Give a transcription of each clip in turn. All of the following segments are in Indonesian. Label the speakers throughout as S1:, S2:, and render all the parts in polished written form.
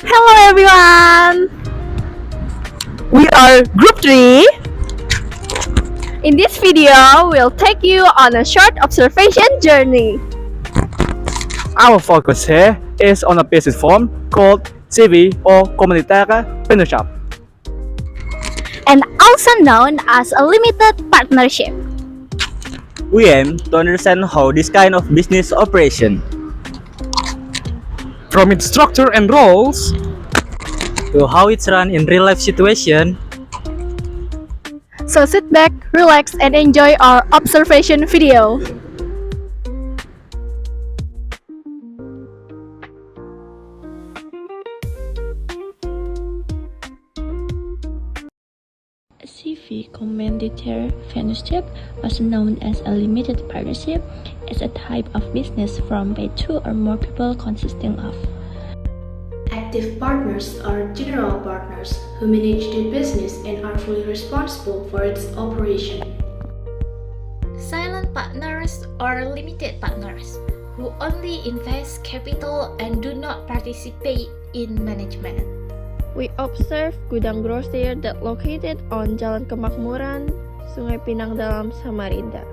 S1: Hello everyone! We are Group 3. In this video, we'll take you on a short observation journey.
S2: Our focus here is on a business form called CV or Comunitaire Partnership.
S3: And also known as a limited partnership.
S4: We aim to understand how this kind of business operation
S2: From its structure and roles,
S4: to how it's run in real life situation.
S1: So sit back, relax, and enjoy our observation video.
S5: CV Commanditaire Partnership, also known as a limited partnership, is a type of business formed by two or more people consisting of
S6: Active partners are general partners who manage the business and are fully responsible for its operation.
S3: Silent partners or limited partners who only invest capital and do not participate in management.
S7: We observe gudang grosir that located on Jalan Kemakmuran, Sungai Pinang Dalam, Samarinda.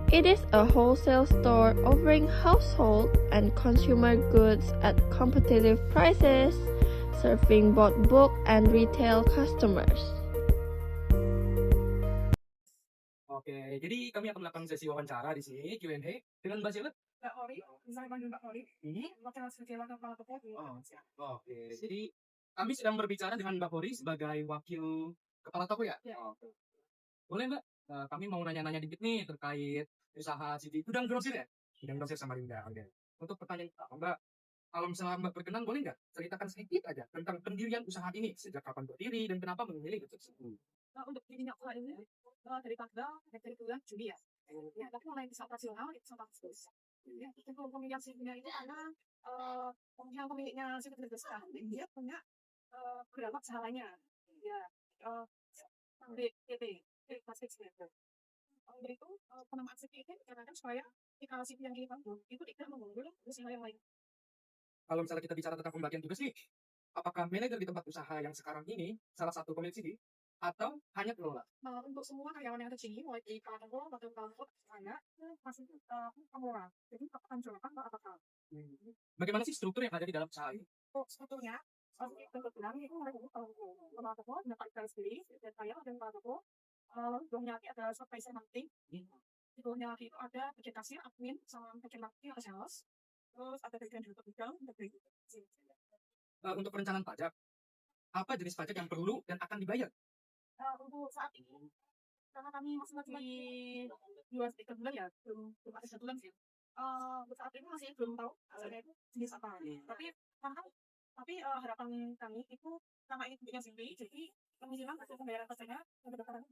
S7: It is a wholesale store offering household and consumer goods at competitive prices, serving both book and retail customers.
S2: Oke, jadi kami akan melakukan sesi wawancara di sini Q&A dengan Mbak siapa?
S8: Mbak Hori, saya panggil Mbak Hori. Wakil Kepala Toko.
S2: Oke, jadi kami sedang berbicara dengan Mbak Hori sebagai wakil kepala toko ya?
S8: Ya.
S2: Oke. Boleh Mbak? Kami mau nanya-nanya dikit nih terkait usaha CD gudang grosir ya? Gudang grosir Samarinda. Oke. Untuk pertanyaan pertama Mbak, kalau misalnya Mbak berkenan boleh nggak ceritakan sedikit aja tentang pendirian usaha ini, sejak kapan berdiri dan kenapa memilih itu tersebut?
S8: Untuk dirinya usaha ini dari bulan Juli ya. Ya, tapi mulai bisa operasional itu sampai Agustus. Ya, itu pemilihan CV-nya itu karena yang pemiliknya CV besar, dia punya beberapa usaha lainnya. Ya, PT, plastik itu. Dari itu penamaan CV itu dikarenakan supaya jika CV yang dibangun itu tidak mengganggu usaha yang lain.
S2: Kalau misalnya kita bicara tentang pembagian tugas nih, apakah manajer di tempat usaha yang sekarang ini salah satu pemilik CD atau hanya pengelola?
S8: Untuk semua karyawan yang ada di sini, mulai di kepala toko atau kepala toko saya masih pengelola. Jadi akan menjalankan apakah.
S2: Bagaimana sih struktur yang ada di dalam usaha ini?
S8: Strukturnya, kebetulan itu mereka kepala toko dengan Pak Iqbal sendiri, dan saya dan kepala toko. Lalu dua lagi ada supervisor marketing. Itu lagi itu ada bagian kasir, admin, sama bagian marketing atau sales. Terus ada bagian juga bidang,
S2: Untuk perencanaan pajak, apa jenis pajak yang perlu dan akan dibayar?
S8: untuk saat ini, karena kami masih di 2 bulan ya, belum ada 1 bulan sih. Untuk saat ini masih belum tahu hasilnya itu jenis apa. Tapi harapan kami itu karena ini bentuknya sendiri, jadi kemungkinan hasil pembayaran pajaknya yang berdasarkan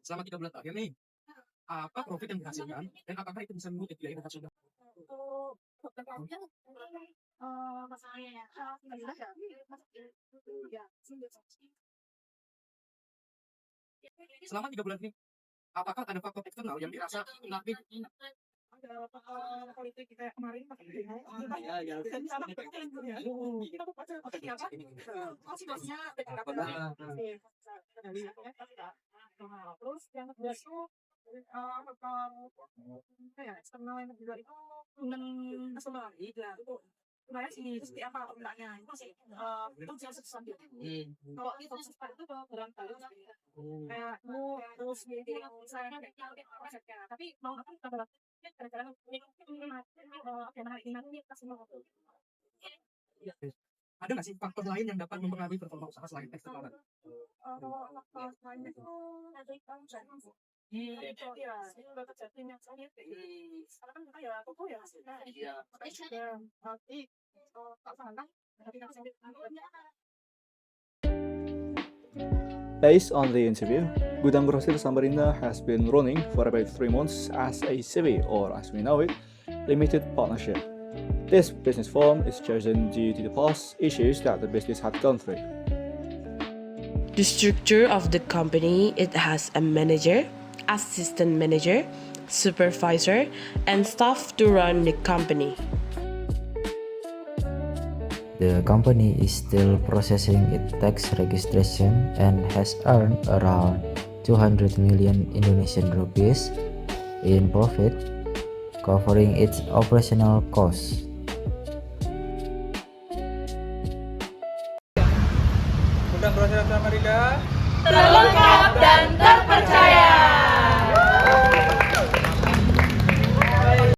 S2: Selama 3 bulan terakhir nih, apa profit yang dihasilkan dan apakah itu bisa menutup biaya operasional?
S8: untuk belakangnya masalahnya ya, alhamdulillah ya,
S2: Selama 3 bulan ini, apakah ada faktor eksternal yang dirasa negatif?
S8: ada politik kayak kemarin pas kita tuh baca situasinya terus yang kedua itu eksternal yang kedua itu nasional itu sebenarnya sih itu seperti apa permintaannya itu masih itu jelas sesuatu. Kalau itu seperti itu barang baru kayak terus yang saya konsepnya tapi mau apa kita berarti kadang-kadang ini kasih mau
S2: Ada nggak sih faktor lain yang dapat mempengaruhi performa usaha selain eksternal?
S8: kalau faktor lain itu itu ya ini udah terjadinya soalnya karena kan kita ya toko ya hasilnya berarti tak salah
S9: Based on the interview, Gudang Grosir Samarinda has been running for about 3 months as a CV, or as we know it, limited partnership. This business form is chosen due to the past issues that the business had gone through.
S10: The structure of the company, it has a manager, assistant manager, supervisor, and staff to run the company.
S11: The company is still processing its tax registration and has earned around 200 million Indonesian rupees in profit, covering its operational costs.
S12: Gudang Grosir Samarinda
S1: terlengkap dan